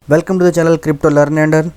Welcome to the channel crypto learn and earn.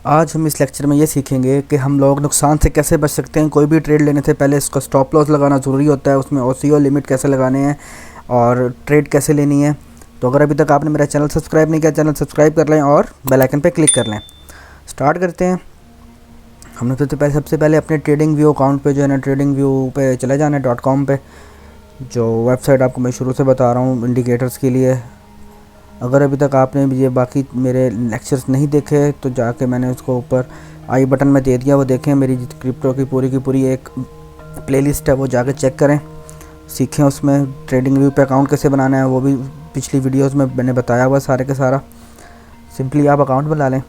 आज हम इस लेक्चर में ये सीखेंगे कि हम लोग नुकसान से कैसे बच सकते हैं। कोई भी ट्रेड लेने से पहले इसका स्टॉप लॉस लगाना ज़रूरी होता है, उसमें ओसीओ लिमिट कैसे लगाने हैं और ट्रेड कैसे लेनी है। तो अगर अभी तक आपने मेरा चैनल सब्सक्राइब नहीं किया, चैनल सब्सक्राइब कर लें और बेल आइकन पर क्लिक कर लें। स्टार्ट करते हैं। हमने सबसे पहले अपने ट्रेडिंग व्यू अकाउंट पे जो है ना, ट्रेडिंग व्यू पे चले जाना है .com पे, जो वेबसाइट आपको मैं शुरू से बता रहा हूँ इंडिकेटर्स के लिए। अगर अभी तक आपने ये बाकी मेरे लेक्चर्स नहीं देखे तो जाके मैंने उसको ऊपर आई बटन में दे दिया, वो देखें। मेरी क्रिप्टो की पूरी एक प्लेलिस्ट है, वो जाके चेक करें, सीखें। उसमें ट्रेडिंग व्यू पे अकाउंट कैसे बनाना है वो भी पिछली वीडियोस में मैंने बताया हुआ सारे के सारा। सिंपली आप अकाउंट बना लें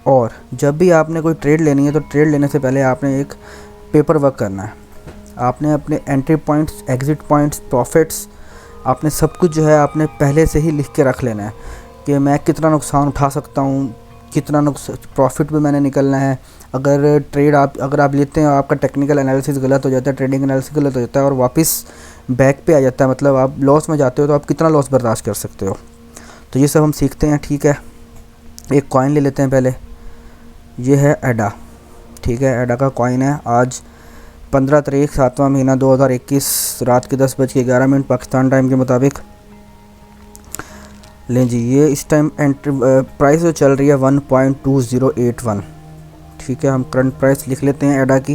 और जब भी आपने कोई ट्रेड लेनी है तो ट्रेड लेने से पहले आपने एक पेपर वर्क करना है। आपने अपने entry points, exit points, profits, आपने सब कुछ जो है आपने पहले से ही लिख के रख लेना है कि मैं कितना नुकसान उठा सकता हूँ, कितना प्रॉफिट भी मैंने निकलना है। अगर आप लेते हैं और आपका टेक्निकल एनालिसिस गलत हो जाता है, ट्रेडिंग एनालिसिस गलत हो जाता है और वापस बैक पे आ जाता है, मतलब आप लॉस में जाते हो, तो आप कितना लॉस बर्दाश्त कर सकते हो। तो ये सब हम सीखते हैं, ठीक है। एक कॉइन ले लेते हैं पहले। ये है एडा, ठीक है। एडा का कॉइन है। आज 15 तारीख 7वां महीना 2021 रात के 10:11 पाकिस्तान टाइम के मुताबिक। लें जी, ये इस टाइम एंट्री प्राइस जो चल रही है 1.2081, ठीक है। हम करंट प्राइस लिख लेते हैं एडा की।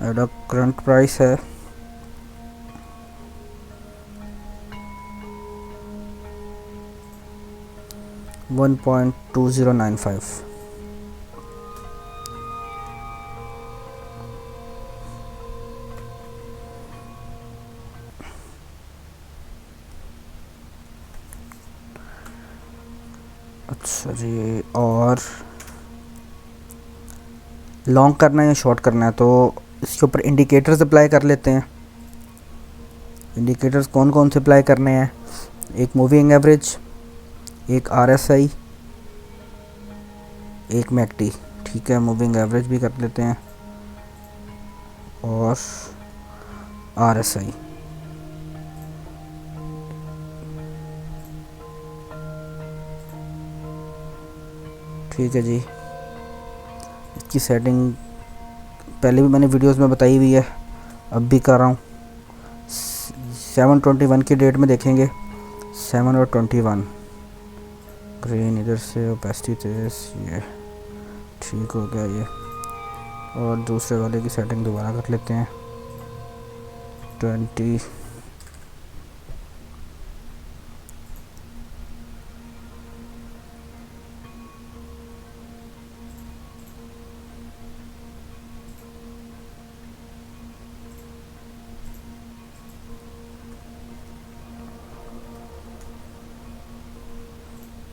एडा करंट प्राइस है 1.2095। अच्छा जी, और लॉन्ग करना है या शॉर्ट करना है तो इसके ऊपर इंडिकेटर्स अप्लाई कर लेते हैं। इंडिकेटर्स कौन कौन से अप्लाई करने हैं? एक मूविंग एवरेज, एक RSI, एक मैकडी, ठीक है। मूविंग एवरेज भी कर लेते हैं और RSI। ठीक है जी। इसकी सेटिंग पहले भी मैंने वीडियोस में बताई हुई है, अब भी कर रहा हूँ। 7/21 की डेट में देखेंगे, 7 और 21 ग्रीन, इधर से ओपेसिटी तेज, ये ठीक हो गया ये। और दूसरे वाले की सेटिंग दोबारा कर लेते हैं 20।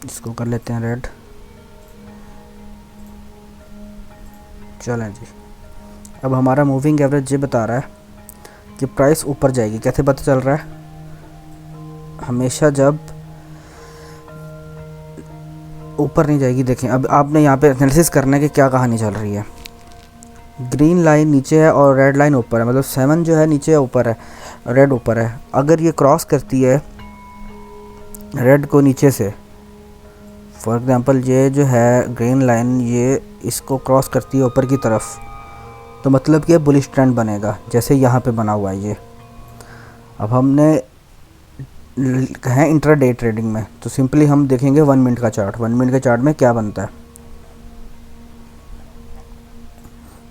इसको कर लेते हैं रेड। चलें जी, अब हमारा मूविंग एवरेज ये बता रहा है कि प्राइस ऊपर जाएगी। कैसे पता चल रहा है? हमेशा जब ऊपर नहीं जाएगी, देखें अब आपने यहाँ पे एनालिसिस करना है कि क्या कहानी चल रही है। ग्रीन लाइन नीचे है और रेड लाइन ऊपर है, मतलब 7 जो है नीचे है, ऊपर है, रेड ऊपर है। अगर ये क्रॉस करती है रेड को नीचे से, फॉर एग्ज़ाम्पल ये जो है ग्रीन लाइन, ये इसको क्रॉस करती है ऊपर की तरफ, तो मतलब कि बुलिश ट्रेंड बनेगा, जैसे यहाँ पे बना हुआ है ये। अब हमने है इंट्राडे ट्रेडिंग में, तो सिंपली हम देखेंगे 1 मिनट का चार्ट। 1 मिनट के चार्ट में क्या बनता है,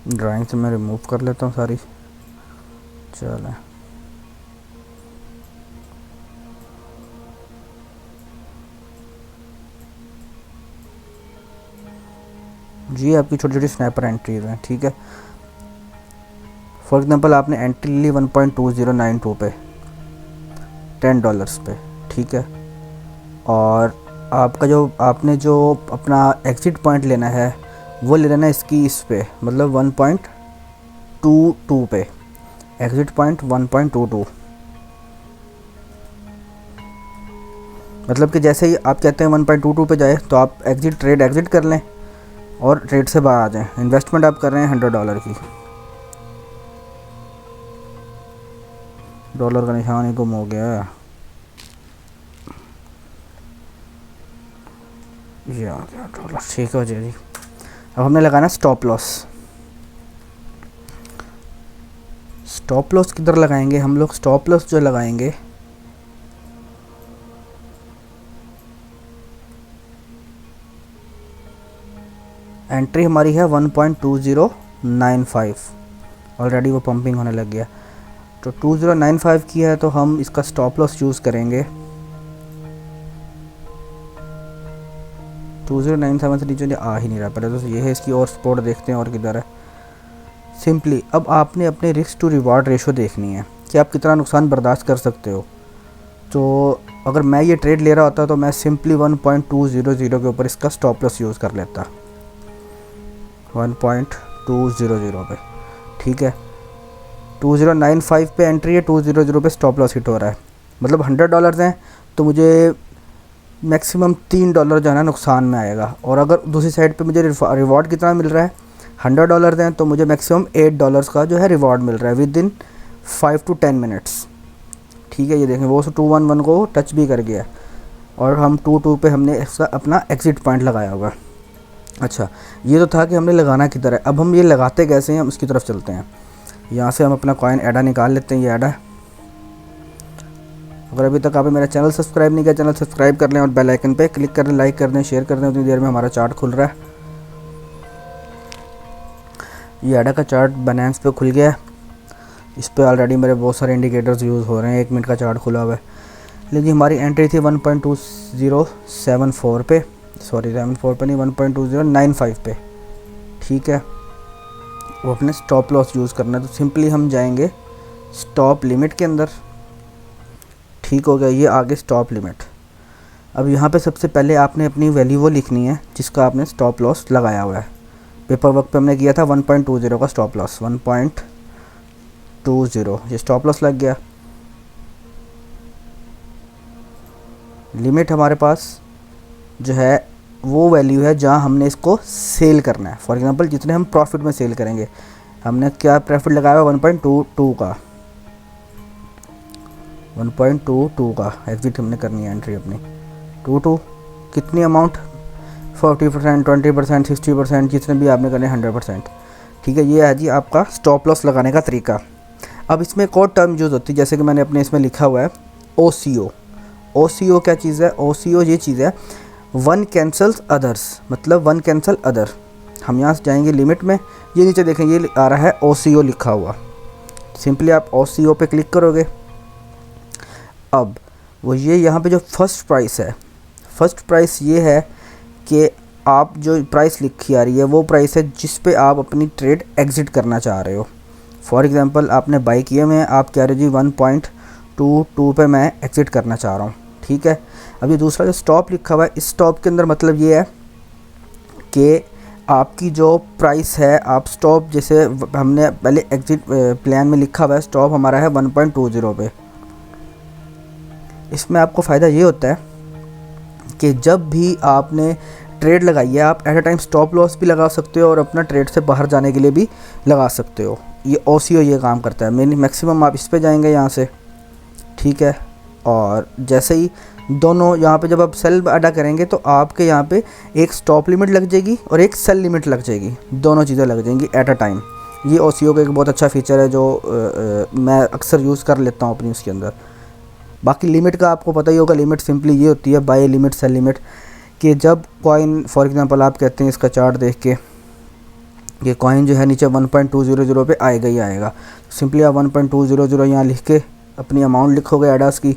ड्राइंग से मैं रिमूव कर लेता हूँ सारी। चलें जी, आपकी छोटी छोटी स्नैपर एंट्रीज हैं, ठीक है। फॉर एग्जांपल आपने एंट्री ली 1.2092 पे, $10 पे, ठीक है। और आपका आपने जो अपना एग्ज़िट पॉइंट लेना है वो ले लेना इसकी इस पे, मतलब 1.22 पे, एग्ज़िट पॉइंट 1.22। मतलब कि जैसे ही आप कहते हैं 1.22 पे जाए तो आप ट्रेड एग्ज़िट कर लें और ट्रेड से बाहर आ जाएं। इन्वेस्टमेंट आप कर रहे हैं $100 की। डॉलर का निशान ही गुम हो गया है। ये आ गया डॉलर, ठीक हो जाए जी। अब हमने लगाना स्टॉप लॉस। स्टॉप लॉस किधर लगाएंगे हम लोग? स्टॉप लॉस जो लगाएंगे एंट्री हमारी है 1.2095, ऑलरेडी वो पंपिंग होने लग गया। तो 2095 की है तो हम इसका स्टॉप लॉस यूज़ करेंगे 2097 से नीचे आ ही नहीं रहा। पहले तो ये है इसकी और सपोर्ट देखते हैं और किधर है। सिंपली अब आपने अपने रिस्क टू रिवार्ड रेशो देखनी है कि आप कितना नुकसान बर्दाश्त कर सकते हो। तो अगर मैं ये ट्रेड ले रहा होता तो मैं सिंपली 1.200 के ऊपर इसका स्टॉप लॉस यूज़ कर लेता, 1.200 पे, ठीक है। 2095 पे एंट्री है, 200 पे स्टॉप लॉस हिट हो रहा है, मतलब $100 हैं तो मुझे मैक्सिमम $3 जो है ना नुकसान में आएगा। और अगर दूसरी साइड पे मुझे रिवॉर्ड कितना मिल रहा है, $100 हैं तो मुझे मैक्सिमम $8 का जो है रिवॉर्ड मिल रहा है विद इन 5 to 10 मिनट्स, ठीक है। ये देखें वो 211 को टच भी कर गया और हम 22 पे हमने इसका अपना एग्ज़िट पॉइंट लगाया होगा। अच्छा, ये तो था कि हमने लगाना किधर है। अब हम ये लगाते कैसे हैं हम उसकी तरफ चलते हैं। यहाँ से हम अपना कॉइन एडा निकाल लेते हैं, ये एडा। अगर अभी तक आपने मेरा चैनल सब्सक्राइब नहीं किया, चैनल सब्सक्राइब कर लें और बेल आइकन पे क्लिक कर लें, लाइक कर दें, शेयर कर दें। उतनी देर में हमारा चार्ट खुल रहा है। ये एडा का चार्ट बाइनेंस पे खुल गया है। इस पर ऑलरेडी मेरे बहुत सारे इंडिकेटर्स यूज़ हो रहे हैं। 1 मिनट का चार्ट खुला हुआ है। लेकिन हमारी एंट्री थी 1.2074 पे, सॉरी 74 पे नहीं, 1.2095 पे, ठीक है। वो अपने स्टॉप लॉस यूज़ करना है तो सिंपली हम जाएंगे स्टॉप लिमिट के अंदर, ठीक हो गया। ये आगे स्टॉप लिमिट। अब यहाँ पे सबसे पहले आपने अपनी वैल्यू वो लिखनी है जिसका आपने स्टॉप लॉस लगाया हुआ है। पेपर वर्क पे हमने किया था 1.20 का स्टॉप लॉस, 1.20 ये स्टॉप लॉस लग गया। लिमिट हमारे पास जो है वो वैल्यू है जहाँ हमने इसको सेल करना है। फॉर एग्जांपल जितने हम प्रॉफिट में सेल करेंगे, हमने क्या प्रॉफिट लगाया हुआ 1.22 का, 1.22 का एग्जिट हमने करनी है एंट्री अपनी। 22 कितनी अमाउंट, 40%, 20%, 60%, जितने भी आपने करने 100%, ठीक है। ये है जी आपका स्टॉप लॉस लगाने का तरीका। अब इसमें एक और टर्म यूज़ होती है, जैसे कि मैंने अपने इसमें लिखा हुआ है OCO। OCO क्या चीज़ है? OCO ये चीज़ है वन कैंसल्स अदर्स, मतलब वन कैंसल अदर। हम यहाँ से जाएंगे लिमिट में, ये नीचे देखें ये आ रहा है OCO लिखा हुआ। सिंपली आप OCO पे क्लिक करोगे। अब वो ये यहाँ पे जो फर्स्ट प्राइस है, फर्स्ट प्राइस ये है कि आप जो प्राइस लिखी आ रही है वो प्राइस है जिस पे आप अपनी ट्रेड एग्ज़िट करना चाह रहे हो। फॉर एग्ज़ाम्पल आपने बाई किए में आप कह रहे हो जी 1.22 पे मैं एग्ज़िट करना चाह रहा हूँ, ठीक है। अब ये दूसरा जो स्टॉप लिखा हुआ है, इस स्टॉप के अंदर मतलब ये है कि आपकी जो प्राइस है, आप स्टॉप जैसे हमने पहले एग्ज़िट प्लान में लिखा हुआ है स्टॉप हमारा है 1.20 पे। इसमें आपको फ़ायदा ये होता है कि जब भी आपने ट्रेड लगाई है आप at a time stop loss भी लगा सकते हो और अपना ट्रेड से बाहर जाने के लिए भी लगा सकते हो। ये OCO ये काम करता है। मैक्सिमम आप इस पे जाएंगे यहाँ से, ठीक है। और जैसे ही दोनों यहाँ पे जब आप सेल अदा करेंगे तो आपके यहाँ पे एक स्टॉप लिमिट लग जाएगी और एक सेल लिमिट लग जाएगी, दोनों चीज़ें लग जाएंगी एट अ टाइम। ये OCO का एक बहुत अच्छा फीचर है जो मैं अक्सर यूज़ कर लेता हूँ अपनी उसके अंदर। बाकी लिमिट का आपको पता ही होगा, लिमिट सिंपली ये होती है बाय लिमिट सेल लिमिट, कि जब कॉइन फॉर एग्जांपल आप कहते हैं इसका चार्ट देख के ये कॉइन जो है नीचे 1.200 पे आएगा ही आएगा, सिंपली आप 1.200 यहाँ लिख के अपनी अमाउंट लिखोगे एडास की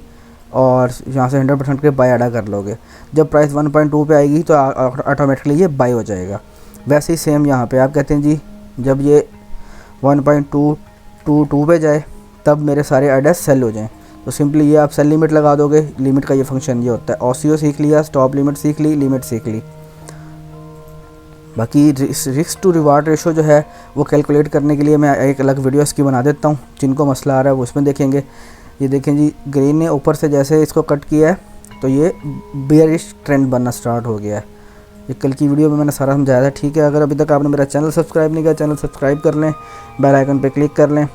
और यहाँ से 100% के बाय एडा कर लोगे। जब प्राइस 1.2 पे आएगी तो ऑटोमेटिकली ये बाय हो जाएगा। वैसे ही सेम यहाँ पे आप कहते हैं जी जब ये 1.222 पे जाए तब मेरे सारे एडास सेल हो जाएँ, तो सिंपली ये आप सेल लिमिट लगा दोगे। लिमिट का ये फंक्शन ये होता है। OCO सीख लिया, स्टॉप लिमिट सीख ली, लिमिट सीख ली। बाकी रिस्क टू रिवार्ड रेशो जो है वो कैलकुलेट करने के लिए मैं एक अलग वीडियो इसकी बना देता हूँ। जिनको मसला आ रहा है वो उसमें देखेंगे। ये देखें जी ग्रीन ने ऊपर से जैसे इसको कट किया है तो ये बेयरिश ट्रेंड बनना स्टार्ट हो गया है। ये कल की वीडियो में मैंने सारा समझाया था, ठीक है। अगर अभी तक आपने मेरा चैनल सब्सक्राइब नहीं किया, चैनल सब्सक्राइब कर लें, बेल आइकन पे क्लिक कर लें।